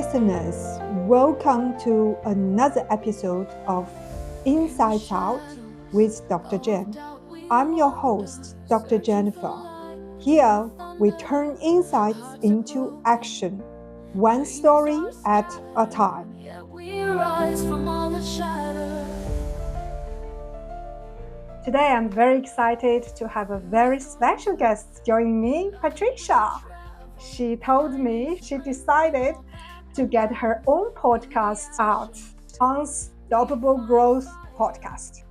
listeners, welcome to another episode of Insights Out with Dr. Jen. I'm your host, Dr. Jennifer. Here, we turn insights into action, one story at a time. Today, I'm very excited to have a very special guest joining me, Patricia. She told me she decided to get her own podcast out, Unstoppable Growth Podcast.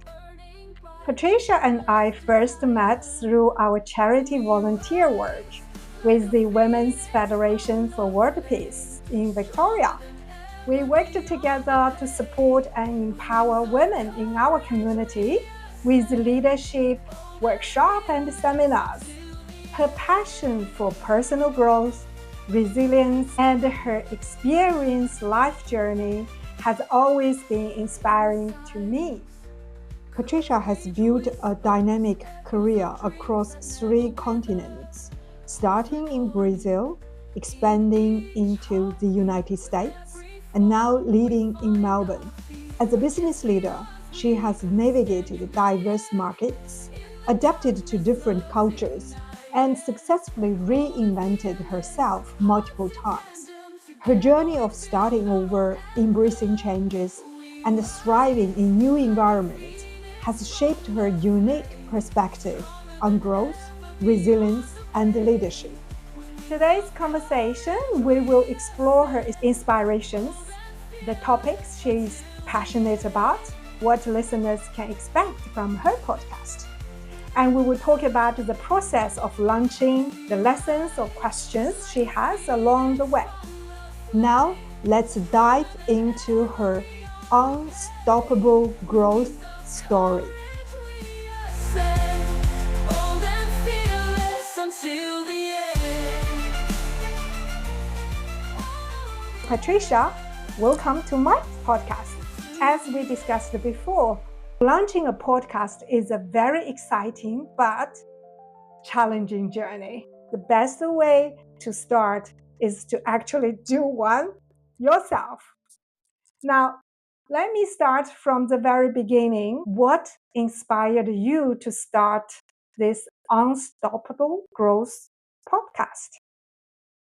Patricia and I first met through our charity volunteer work with the Women's Federation for World Peace in Victoria. We worked together to support and empower women in our community with leadership, workshops, and seminars. Her passion for personal growth, resilience, and her experienced life journey has always been inspiring to me. Patricia has built a dynamic career across 3 continents, starting in Brazil, expanding into the United States, and now leading in Melbourne. As a business leader, she has navigated diverse markets, adapted to different cultures, and successfully reinvented herself multiple times. Her journey of starting over, embracing changes, and thriving in new environments has shaped her unique perspective on growth, resilience, and leadership. Today's conversation, we will explore her inspirations, the topics she's passionate about, what listeners can expect from her podcast. And we will talk about the process of launching, the lessons or questions she has along the way. Now, let's dive into her unstoppable growth story. Patricia, welcome to my podcast. As we discussed before, launching a podcast is a very exciting but challenging journey. The best way to start is to actually do one yourself. Now, let me start from the very beginning. What inspired you to start this Unstoppable Growth podcast?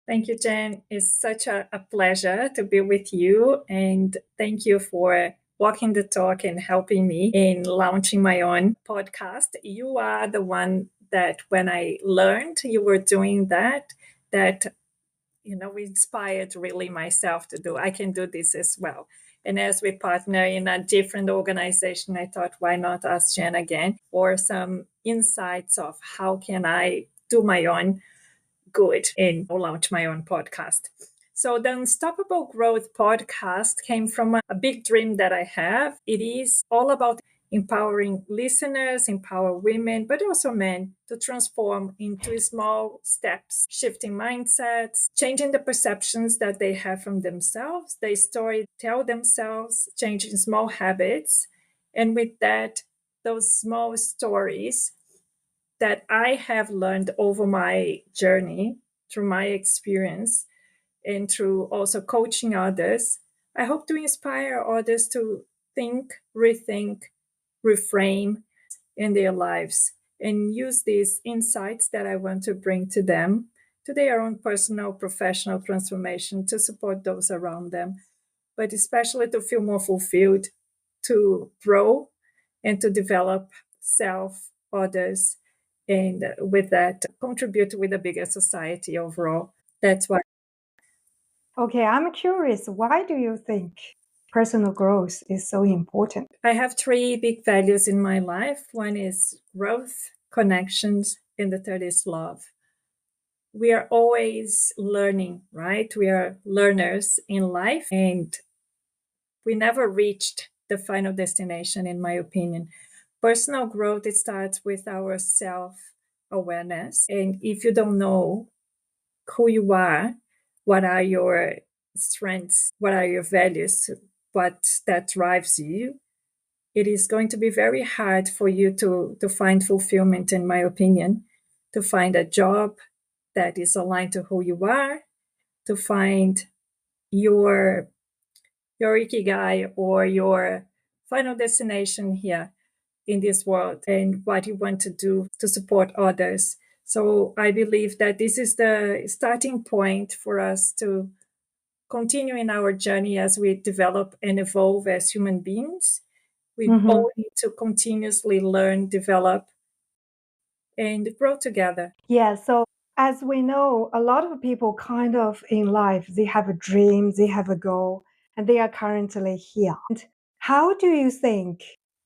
Thank you, Jen. It's such a pleasure to be with you. And thank you for walking the talk and helping me in launching my own podcast. You are the one that when I learned you were doing that inspired really myself to do. I can do this as well. And as we partner in a different organization, I thought, why not ask Jen again for some insights of how can I do my own good and launch my own podcast. So the Unstoppable Growth podcast came from a big dream that I have. It is all about empowering listeners, empower women, but also men to transform into small steps, shifting mindsets, changing the perceptions that they have from themselves, they story tell themselves, changing small habits. And with that, those small stories that I have learned over my journey, through my experience, and through also coaching others, I hope to inspire others to think, rethink, reframe in their lives and use these insights that I want to bring to them, to their own personal, professional transformation, to support those around them, but especially to feel more fulfilled, to grow and to develop self, others, and with that, contribute with a bigger society overall. That's why. Okay, I'm curious, why do you think personal growth is so important? I have 3 big values in my life. One is growth, connections, and the third is love. We are always learning, right? We are learners in life, and we never reached the final destination, in my opinion. Personal growth, it starts with our self-awareness. And if you don't know who you are, what are your strengths, what are your values, what that drives you, it is going to be very hard for you to find fulfillment, in my opinion, to find a job that is aligned to who you are, to find your ikigai or your final destination here in this world and what you want to do to support others. So I believe that this is the starting point for us to continue in our journey as we develop and evolve as human beings. We all need to continuously learn, develop, and grow together. Yeah, so as we know, a lot of people kind of in life, they have a dream, they have a goal, and they are currently here. And how do you think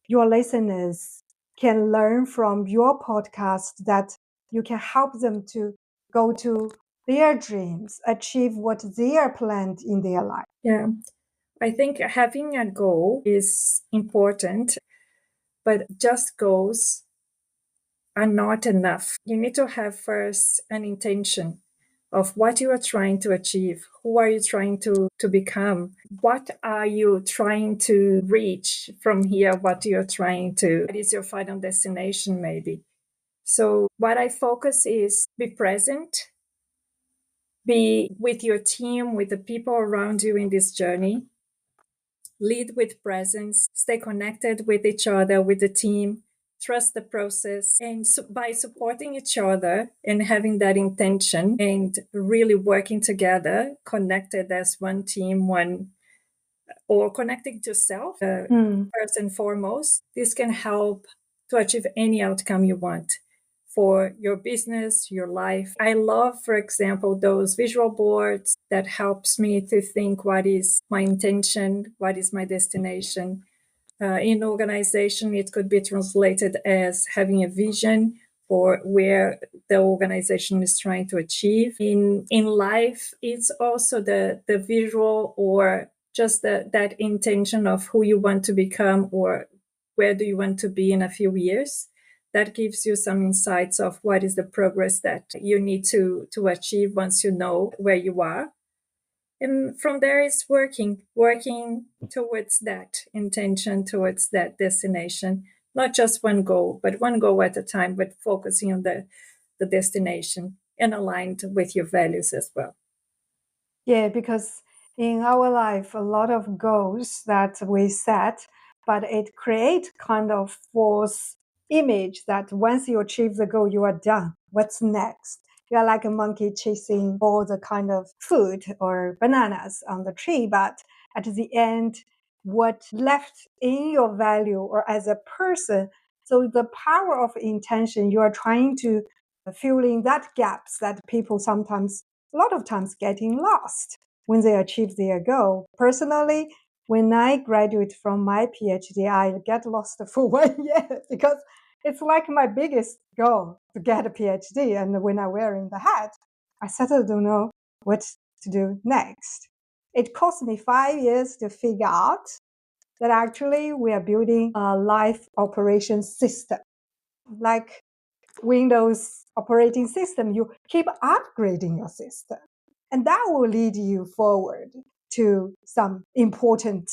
your listeners can learn from your podcast that you can help them to go to their dreams, achieve what they are planned in their life? Yeah, I think having a goal is important, but just goals are not enough. You need to have first an intention of what you are trying to achieve. Who are you trying to become? What are you trying to reach from here? What what is your final destination, maybe? So, what I focus is be present, be with your team, with the people around you in this journey, lead with presence, stay connected with each other, with the team, trust the process. And so by supporting each other and having that intention and really working together, connected as one team, or connecting to self, first and foremost, this can help to achieve any outcome you want for your business, your life. I love, for example, those visual boards that helps me to think what is my intention, what is my destination. In organization, it could be translated as having a vision for where the organization is trying to achieve. In life, it's also the visual or just that intention of who you want to become or where do you want to be in a few years. That gives you some insights of what is the progress that you need to achieve once you know where you are. And from there is working towards that intention, towards that destination, not just one goal, but one goal at a time, but focusing on the destination and aligned with your values as well. Yeah, because in our life, a lot of goals that we set, but it creates kind of false image that once you achieve the goal, you are done. What's next? You are like a monkey chasing all the kind of food or bananas on the tree, but at the end, what left in your value or as a person? So the power of intention, you are trying to fill in that gaps that people sometimes a lot of times getting lost when they achieve their goal. Personally, when I graduate from my PhD, I get lost for 1 year because it's like my biggest goal to get a PhD. And when I'm wearing the hat, I suddenly don't know what to do next. It cost me 5 years to figure out that actually we are building a life operation system. Like Windows operating system, you keep upgrading your system. And that will lead you forward to some important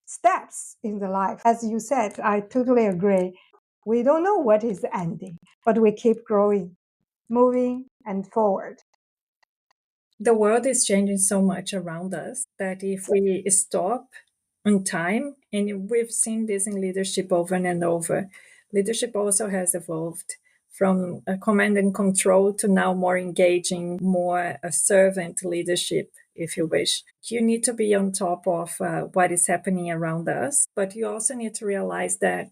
steps in the life. As you said, I totally agree. We don't know what is the ending, but we keep growing, moving, and forward. The world is changing so much around us that if we stop on time, and we've seen this in leadership over and over, leadership also has evolved from a command and control to now more engaging, more a servant leadership, if you wish. You need to be on top of what is happening around us, but you also need to realize that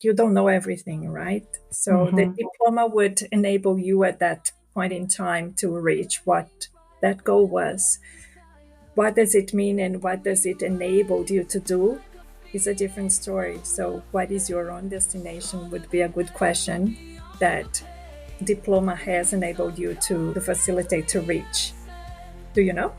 you don't know everything, right? So the diploma would enable you at that point in time to reach what that goal was. What does it mean and what does it enable you to do is a different story. So what is your own destination would be a good question that diploma has enabled you to facilitate to reach. Do you know?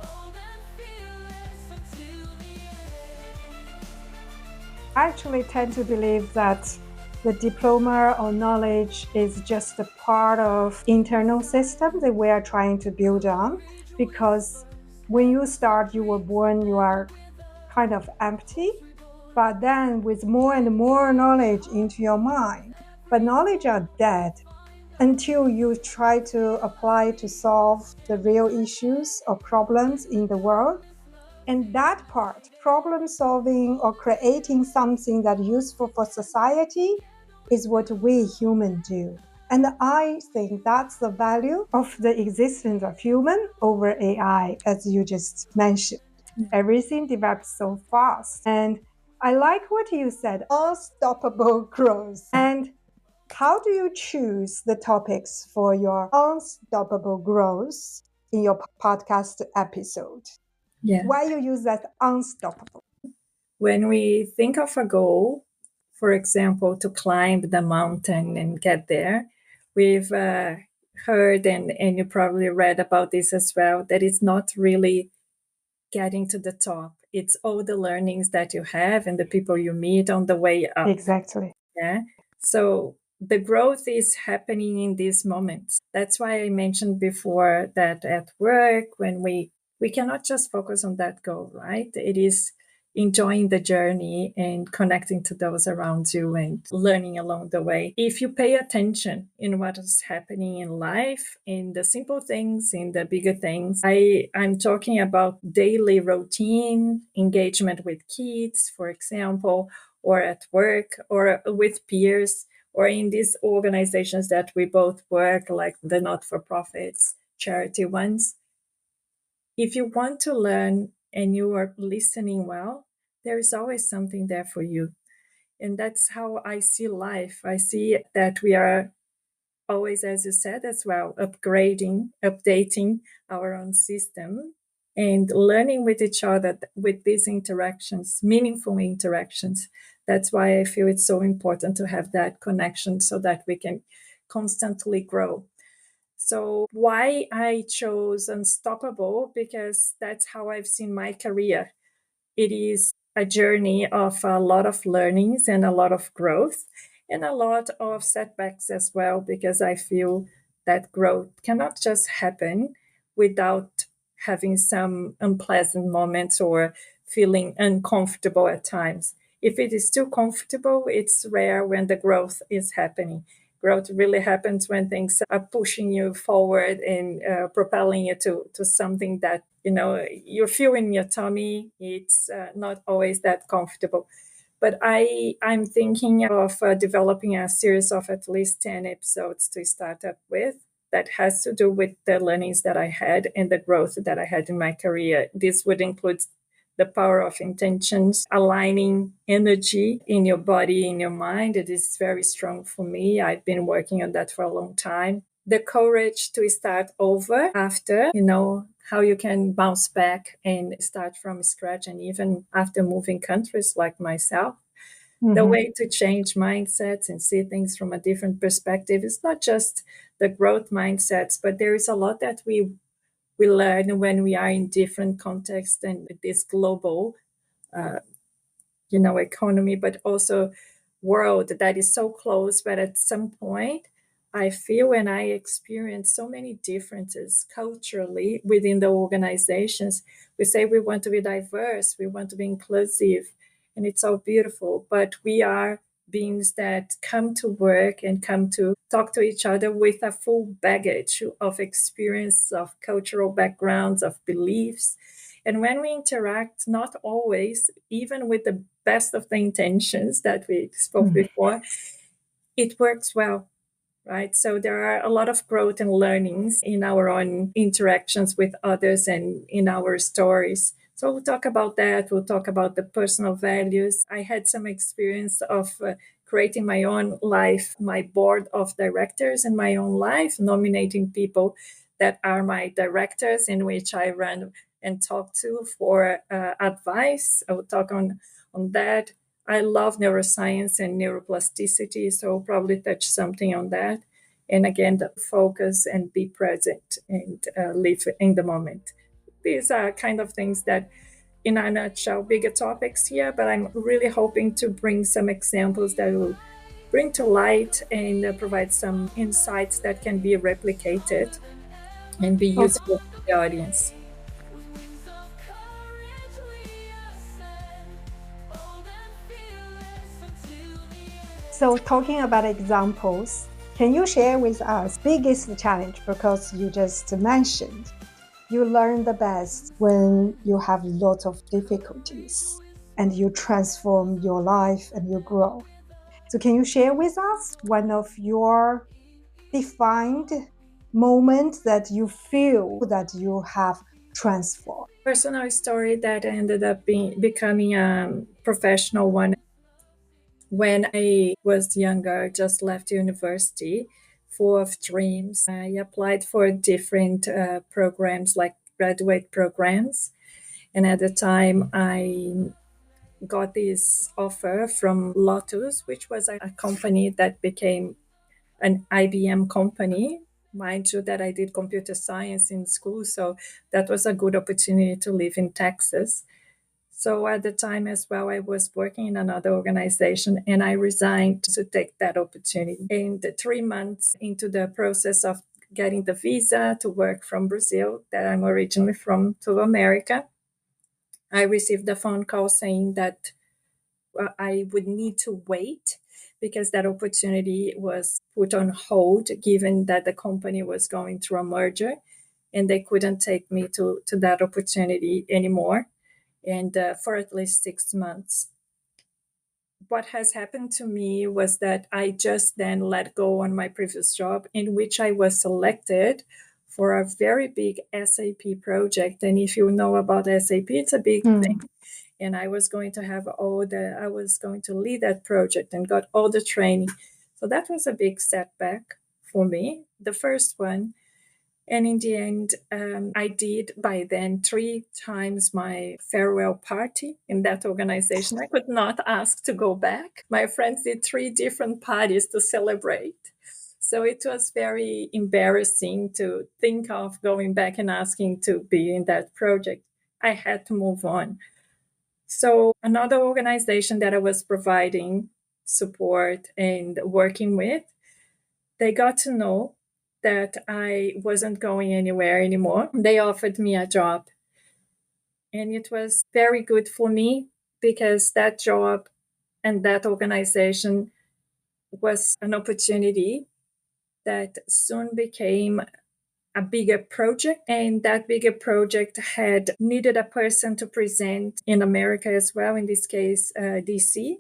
I actually tend to believe that the diploma or knowledge is just a part of internal system that we are trying to build on, because when you start, you were born, you are kind of empty, but then with more and more knowledge into your mind, but knowledge are dead until you try to apply to solve the real issues or problems in the world. And that part, problem solving or creating something that's useful for society, is what we humans do. And I think that's the value of the existence of human over AI, as you just mentioned. Everything develops so fast. And I like what you said, unstoppable growth. And how do you choose the topics for your unstoppable growth in your podcast episode? Yeah. Why you use that unstoppable? When we think of a goal, for example, to climb the mountain and get there, we've heard and you probably read about this as well, that it's not really getting to the top. It's all the learnings that you have and the people you meet on the way up. Exactly. Yeah. So the growth is happening in these moments. That's why I mentioned before that at work, when we cannot just focus on that goal, right? It is enjoying the journey and connecting to those around you and learning along the way. If you pay attention in what is happening in life, in the simple things, in the bigger things, I'm talking about daily routine, engagement with kids, for example, or at work or with peers or in these organizations that we both work, like the not-for-profits, charity ones. If you want to learn and you are listening well, there is always something there for you. And that's how I see life. I see that we are always, as you said as well, upgrading, updating our own system and learning with each other with these interactions, meaningful interactions. That's why I feel it's so important to have that connection so that we can constantly grow. So why I chose Unstoppable? Because that's how I've seen my career. It is a journey of a lot of learnings and a lot of growth and a lot of setbacks as well, because I feel that growth cannot just happen without having some unpleasant moments or feeling uncomfortable at times. If it is too comfortable, it's rare when the growth is happening. Growth really happens when things are pushing you forward and propelling you to something that you feel in your tummy. It's not always that comfortable. But I'm thinking of developing a series of at least 10 episodes to start up with that has to do with the learnings that I had and the growth that I had in my career. This would include the power of intentions, aligning energy in your body, in your mind. It is very strong for me. I've been working on that for a long time. The courage to start over after, how you can bounce back and start from scratch, and even after moving countries like myself. The way to change mindsets and see things from a different perspective is not just the growth mindsets, but there is a lot that we learn when we are in different contexts and this global economy, but also world that is so close. But at some point, I feel and I experience so many differences culturally within the organizations. We say we want to be diverse, we want to be inclusive, and it's so beautiful. But we are beings that come to work and come to talk to each other with a full baggage of experience, of cultural backgrounds, of beliefs. And when we interact, not always, even with the best of the intentions that we spoke before, it works well, right? So there are a lot of growth and learnings in our own interactions with others and in our stories. So we'll talk about that. We'll talk about the personal values. I had some experience of creating my own life, my board of directors in my own life, nominating people that are my directors in which I run and talk to for advice. I will talk on that. I love neuroscience and neuroplasticity, so I'll probably touch something on that. And again, the focus and be present and live in the moment. These are kind of things that, in a nutshell, bigger topics here, but I'm really hoping to bring some examples that will bring to light and provide some insights that can be replicated and be useful to the audience. So talking about examples, can you share with us biggest challenge, because you just mentioned You learn the best when you have lots of difficulties and you transform your life and you grow. So, can you share with us one of your defined moments that you feel that you have transformed? Personal story that ended up becoming a professional one. When I was younger, just left university, full of dreams, I applied for different programs like graduate programs. And at the time, I got this offer from Lotus, which was a company that became an IBM company. Mind you, that I did computer science in school, so that was a good opportunity to live in Texas. So at the time as well, I was working in another organization and I resigned to take that opportunity. And 3 months into the process of getting the visa to work from Brazil, that I'm originally from, to America, I received a phone call saying that I would need to wait because that opportunity was put on hold given that the company was going through a merger and they couldn't take me to that opportunity anymore, and for at least 6 months. What has happened to me was that I just then let go on my previous job, in which I was selected for a very big SAP project. And if you know about SAP, it's a big thing. And I was going to I was going to lead that project and got all the training. So that was a big setback for me, the first one. And in the end, I did by then 3 times my farewell party in that organization. I could not ask to go back. My friends did 3 different parties to celebrate. So it was very embarrassing to think of going back and asking to be in that project. I had to move on. So another organization that I was providing support and working with, they got to know that I wasn't going anywhere anymore. They offered me a job. And it was very good for me because that job and that organization was an opportunity that soon became a bigger project. And that bigger project had needed a person to present in America as well, in this case, DC.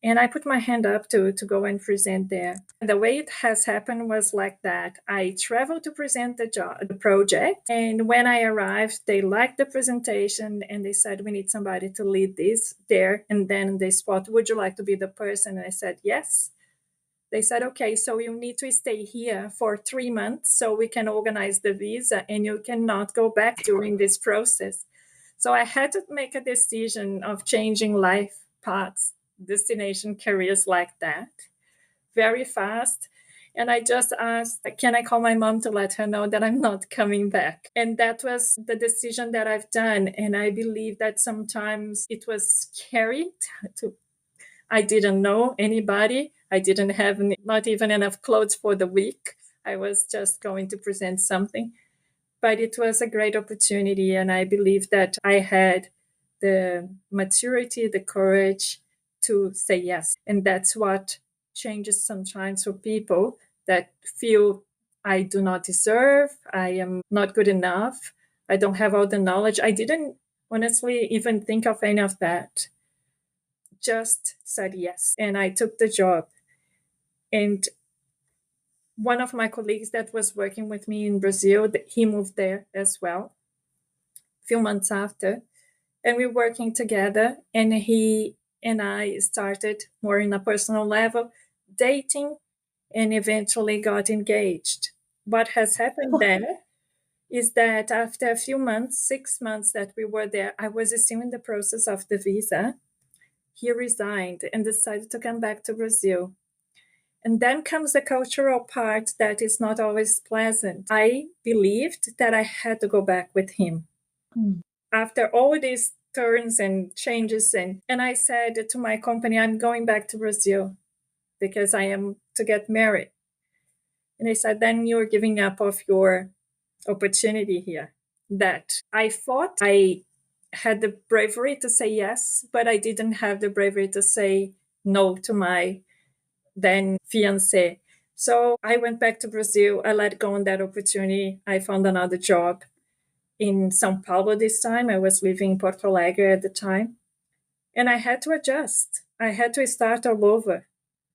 And I put my hand up to go and present there. And the way it has happened was like that. I traveled to present the project. And when I arrived, they liked the presentation and they said, we need somebody to lead this there. And then they spot, would you like to be the person? And I said, yes. They said, okay, so you need to stay here for 3 months so we can organize the visa and you cannot go back during this process. So I had to make a decision of changing life paths, destination careers like that very fast. And I just asked, can I call my mom to let her know that I'm not coming back? And that was the decision that I've done. And I believe that sometimes it was scary I didn't know anybody. I didn't have not even enough clothes for the week. I was just going to present something. But it was a great opportunity. And I believe that I had the maturity, the courage to say yes. And that's what changes sometimes for people that feel I do not deserve, I am not good enough, I don't have all the knowledge. I didn't honestly even think of any of that. Just said yes. And I took the job. And one of my colleagues that was working with me in Brazil, he moved there as well a few months after. And we were working together. And he and I started more in a personal level, dating, and eventually got engaged. What has happened there is that after a few months, 6 months that we were there, I was still in the process of the visa. He resigned and decided to come back to Brazil. And then comes the cultural part that is not always pleasant. I believed that I had to go back with him. After all these turns and changes, and I said to my company, I'm going back to Brazil because I am to get married. And they said, then you're giving up of your opportunity here. That I thought I had the bravery to say yes, but I didn't have the bravery to say no to my then fiance. So I went back to Brazil. I let go on that opportunity. I found another job. in Sao Paulo this time. I was living in Porto Alegre at the time. And I had to adjust. I had to start all over.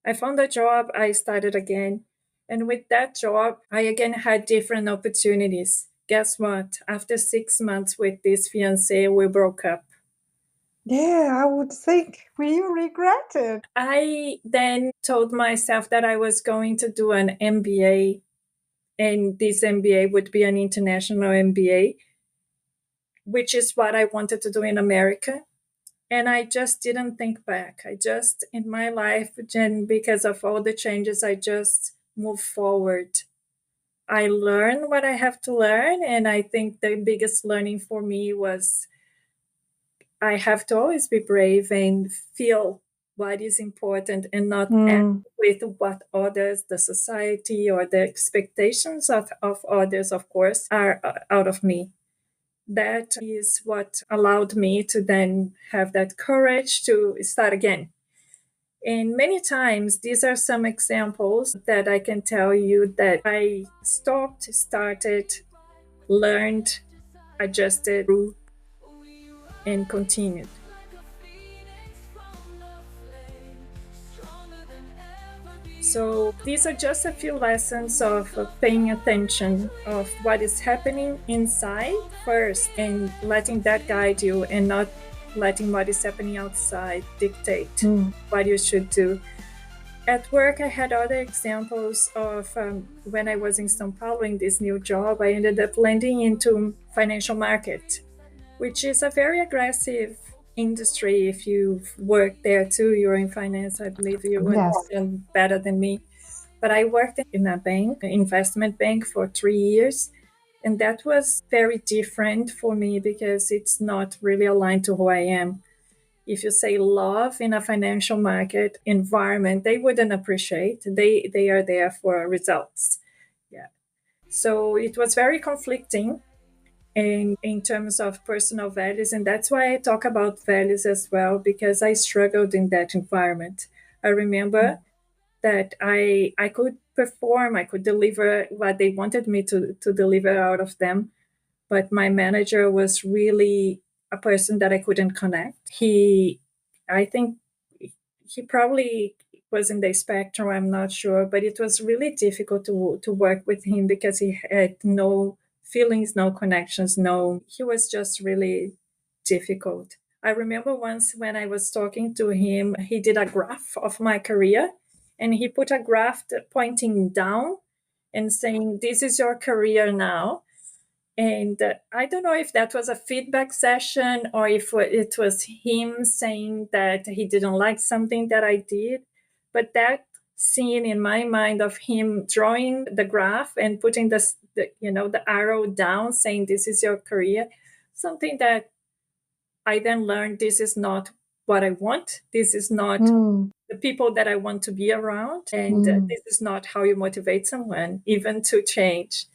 I found a job, I started again. And with that job, I again had different opportunities. Guess what? After 6 months with this fiance, we broke up. Yeah, I would think. Will you regret it? I then told myself that I was going to do an MBA, and this MBA would be an international MBA, which is what I wanted to do in America. And I just didn't think back. I just, in my life, Jen, because of all the changes, I just moved forward. I learned what I have to learn. And I think the biggest learning for me was I have to always be brave and feel what is important and not act Mm. with what others, the society, or the expectations of others, of course, are out of me. That is what allowed me to then have that courage to start again. And many times, these are some examples that I can tell you that I stopped, started, learned, adjusted, grew, and continued. So these are just a few lessons of paying attention of what is happening inside first and letting that guide you and not letting what is happening outside dictate what you should do. At work, I had other examples of when I was in São Paulo in this new job, I ended up landing into financial market, which is a very aggressive industry. If you've worked there too, you're in finance, I believe you Yes. understand better than me. But I worked in a bank, an investment bank, for 3 years. And that was very different for me because it's not really aligned to who I am. If you say love in a financial market environment, they wouldn't appreciate. They are there for results. Yeah. So it was very conflicting and in terms of personal values, and that's why I talk about values as well, because I struggled in that environment. I remember that I could perform, I could deliver what they wanted me to deliver out of them, but my manager was really a person that I couldn't connect. I think he probably was in the spectrum, I'm not sure, but it was really difficult to work with him because he had no feelings, no connections, no, he was just really difficult. I remember once when I was talking to him, he did a graph of my career and he put a graph pointing down and saying, "This is your career now." And I don't know if that was a feedback session or if it was him saying that he didn't like something that I did. But that scene in my mind of him drawing the graph and putting the arrow down saying, "This is your career," something that I then learned, this is not what I want. This is not the people that I want to be around. And this is not how you motivate someone, even to change.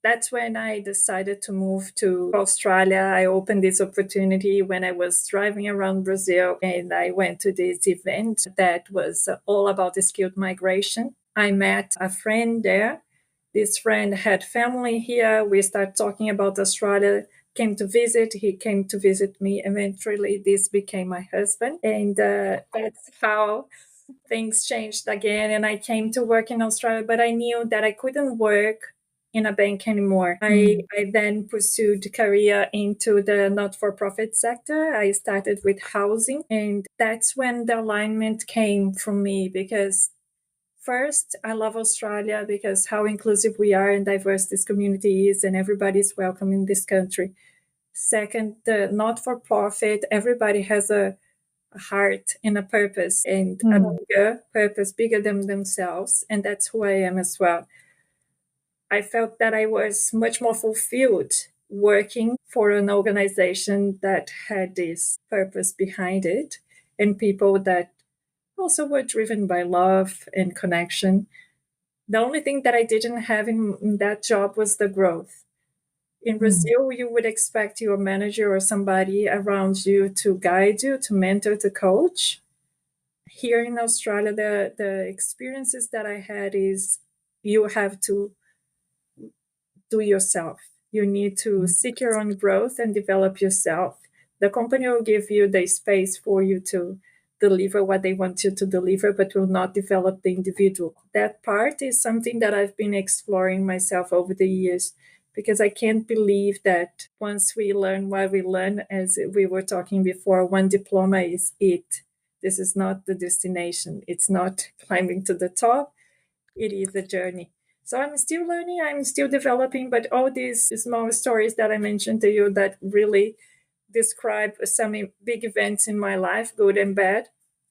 That's when I decided to move to Australia. I opened this opportunity when I was driving around Brazil and I went to this event that was all about the skilled migration. I met a friend there. This friend had family here. We started talking about Australia, came to visit. He came to visit me. Eventually, this became my husband. And that's how things changed again. And I came to work in Australia, but I knew that I couldn't work in a bank anymore. I then pursued career into the not-for-profit sector. I started with housing, and that's when the alignment came from me because first, I love Australia because how inclusive we are and diverse this community is, and everybody's welcome in this country. Second, the not-for-profit, everybody has a heart and a purpose and a bigger purpose, bigger than themselves, and that's who I am as well. I felt that I was much more fulfilled working for an organization that had this purpose behind it and people that also were driven by love and connection. The only thing that I didn't have in that job was the growth. In Brazil, you would expect your manager or somebody around you to guide you, to mentor, to coach. Here in Australia, the experiences that I had is you have to do yourself. You need to seek your own growth and develop yourself. The company will give you the space for you to deliver what they want you to deliver, but will not develop the individual. That part is something that I've been exploring myself over the years, because I can't believe that once we learn what we learn, as we were talking before, one diploma is it. This is not the destination. It's not climbing to the top. It is a journey. So I'm still learning, I'm still developing, but all these small stories that I mentioned to you that really describe some big events in my life, good and bad,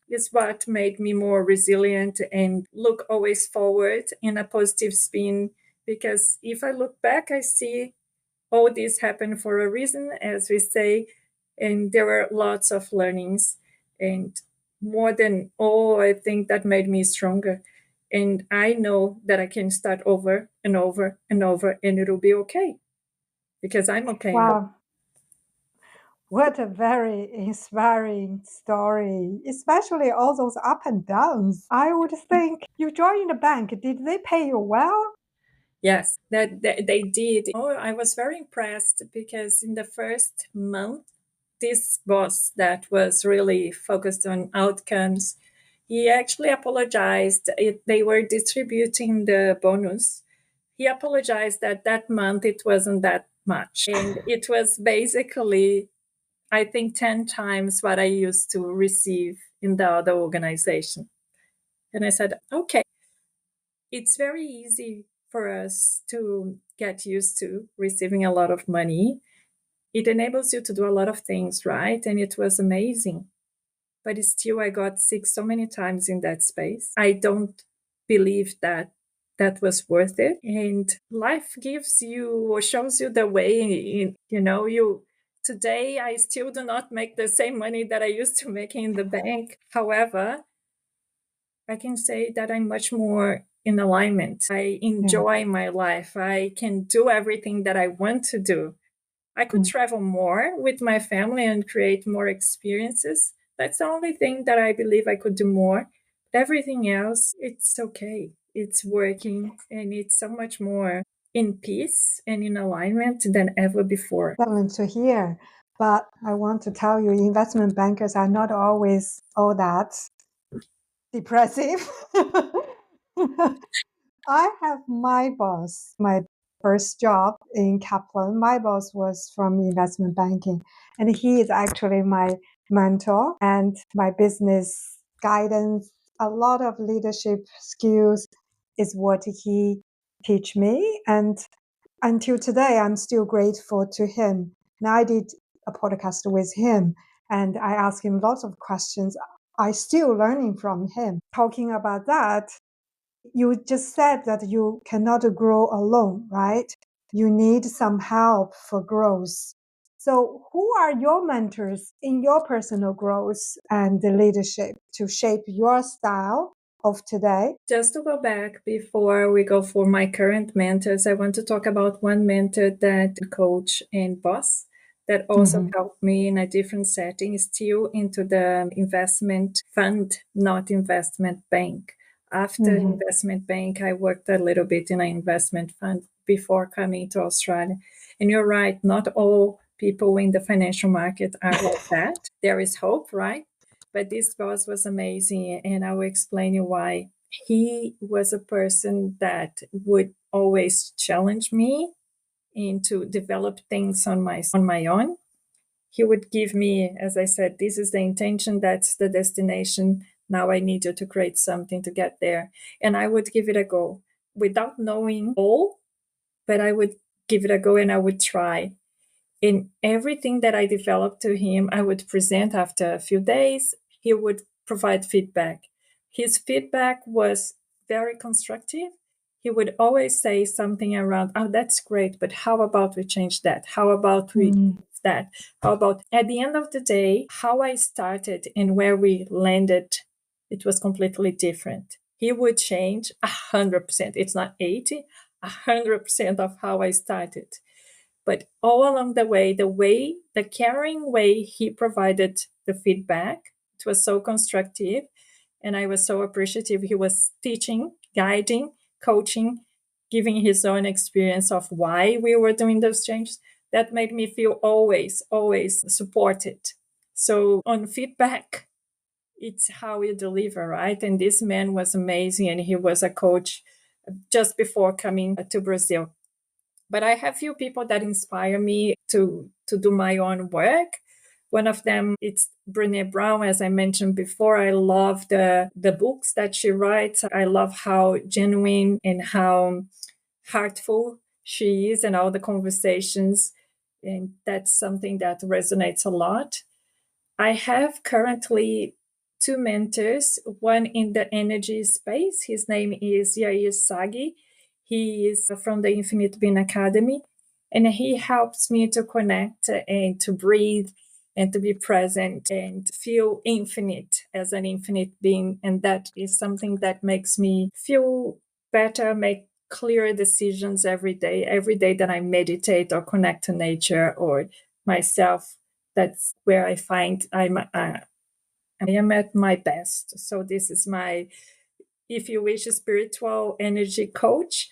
is what made me more resilient and look always forward in a positive spin. Because if I look back, I see all this happened for a reason, as we say, and there were lots of learnings. And more than all, I think that made me stronger. And I know that I can start over and over and over, and it'll be okay because I'm okay in the. Wow, what a very inspiring story, especially all those up and downs. I would think you joined the bank. Did they pay you well? Yes, that they did. Oh, I was very impressed because in the first month, this boss that was really focused on outcomes, he actually apologized. They were distributing the bonus. He apologized that that month it wasn't that much. And it was basically, I think, 10 times what I used to receive in the other organization. And I said, okay, it's very easy for us to get used to receiving a lot of money. It enables you to do a lot of things, right? And it was amazing. But still, I got sick so many times in that space. I don't believe that that was worth it. And life gives you or shows you the way. You today I still do not make the same money that I used to make in the bank. However, I can say that I'm much more in alignment. I Yeah. enjoy my life. I can do everything that I want to do. I could Mm. travel more with my family and create more experiences. That's the only thing that I believe I could do more. But everything else, it's okay. It's working and it's so much more in peace and in alignment than ever before. Excellent to hear. But I want to tell you, investment bankers are not always all that depressive. I have my boss, my first job in Kaplan. My boss was from investment banking, and he is actually my mentor and my business guidance. A lot of leadership skills is what he teach me, and until today, I'm still grateful to him. Now, I did a podcast with him, and I asked him lots of questions. I still learning from him. Talking about that, you just said that you cannot grow alone, right? You need some help for growth. So, who are your mentors in your personal growth and the leadership to shape your style of today? Just to go back before we go for my current mentors, I want to talk about one mentor that coach and boss that also helped me in a different setting, still into the investment fund, not investment bank. After investment bank, I worked a little bit in an investment fund before coming to Australia. And you're right, not all people in the financial market are like that. There is hope, right? But this boss was amazing, and I will explain you why. He was a person that would always challenge me and to develop things on my own. He would give me, as I said, this is the intention, that's the destination. Now I need you to create something to get there. And I would give it a go without knowing all, but I would give it a go and I would try. In everything that I developed to him, I would present after a few days. He would provide feedback. His feedback was very constructive. He would always say something around, oh, that's great, but how about we change that? How about we that? How about at the end of the day, how I started and where we landed, it was completely different. He would change 100%. It's not 80, 100% of how I started. But all along the caring way he provided the feedback, it was so constructive. And I was so appreciative. He was teaching, guiding, coaching, giving his own experience of why we were doing those changes, that made me feel always, always supported. So on feedback, it's how you deliver, right? And this man was amazing, and he was a coach just before coming to Brazil. But I have few people that inspire me to do my own work. One of them, it's Brené Brown, as I mentioned before. I love the books that she writes. I love how genuine and how heartful she is, and all the conversations. And that's something that resonates a lot. I have currently two mentors, one in the energy space. His name is Yair Sagi. He is from the Infinite Being Academy, and he helps me to connect and to breathe and to be present and feel infinite as an infinite being. And that is something that makes me feel better, make clearer decisions every day that I meditate or connect to nature or myself. That's where I find I am at my best. So this is my, if you wish, spiritual energy coach.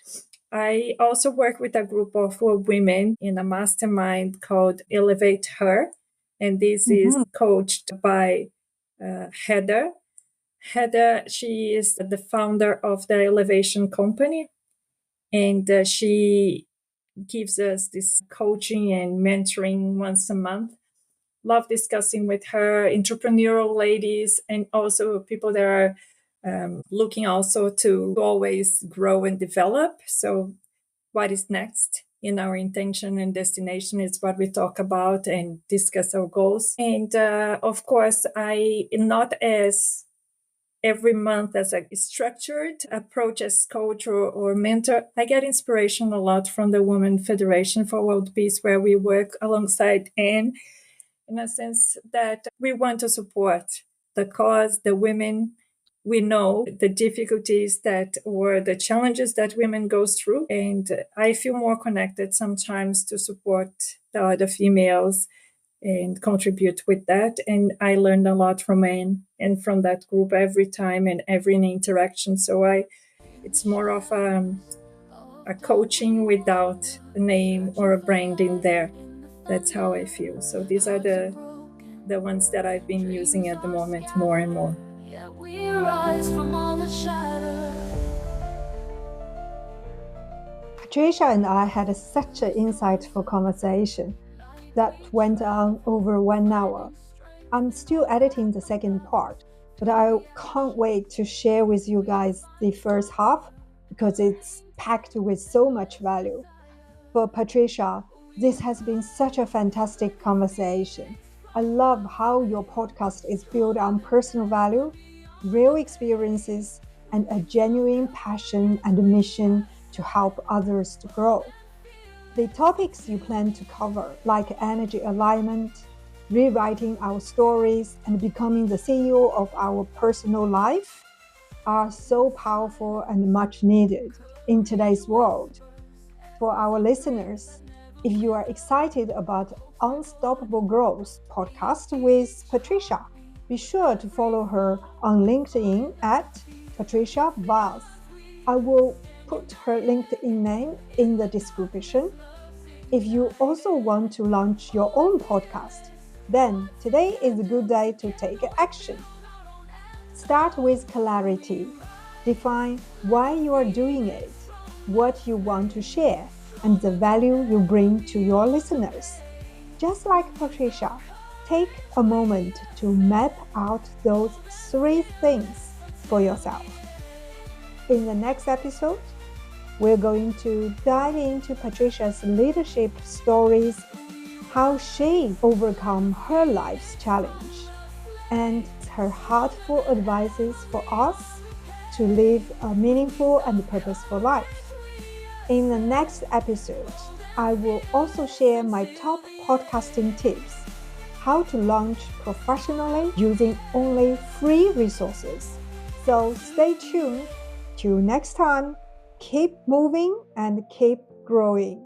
I also work with a group of women in a mastermind called Elevate Her. And this is coached by Heather. Heather, she is the founder of the Elevation Company. And she gives us this coaching and mentoring once a month. Love discussing with her, entrepreneurial ladies, and also people that are looking also to always grow and develop. So what is next in our intention and destination is what we talk about and discuss our goals. And of course, I not as every month as a structured approach as coach or mentor. I get inspiration a lot from the Women Federation for World Peace, where we work alongside Anne, in a sense that we want to support the cause, the women. We know the difficulties that or the challenges that women go through. And I feel more connected sometimes to support the other females and contribute with that. And I learned a lot from Anne and from that group every time and every interaction. So it's more of a coaching without a name or a branding there. That's how I feel. So these are the ones that I've been using at the moment more and more. Yeah, we rise from all the shadows. Patricia and I had such an insightful conversation that went on over 1 hour. I'm still editing the second part, but I can't wait to share with you guys the first half because it's packed with so much value. For Patricia, this has been such a fantastic conversation. I love how your podcast is built on personal value, real experiences, and a genuine passion and mission to help others to grow. The topics you plan to cover, like energy alignment, rewriting our stories, and becoming the CEO of our personal life, are so powerful and much needed in today's world. For our listeners, if you are excited about Unstoppable Growth podcast with Patricia, be sure to follow her on LinkedIn at Patricia Vaz. I will put her LinkedIn name in the description. If you also want to launch your own podcast, then today is a good day to take action. Start with clarity. Define why you are doing it, what you want to share, and the value you bring to your listeners. Just like Patricia, take a moment to map out those 3 things for yourself. In the next episode, we're going to dive into Patricia's leadership stories, how she overcome her life's challenge, and her heartful advices for us to live a meaningful and purposeful life. In the next episode, I will also share my top podcasting tips, how to launch professionally using only free resources. So stay tuned. Till next time, keep moving and keep growing.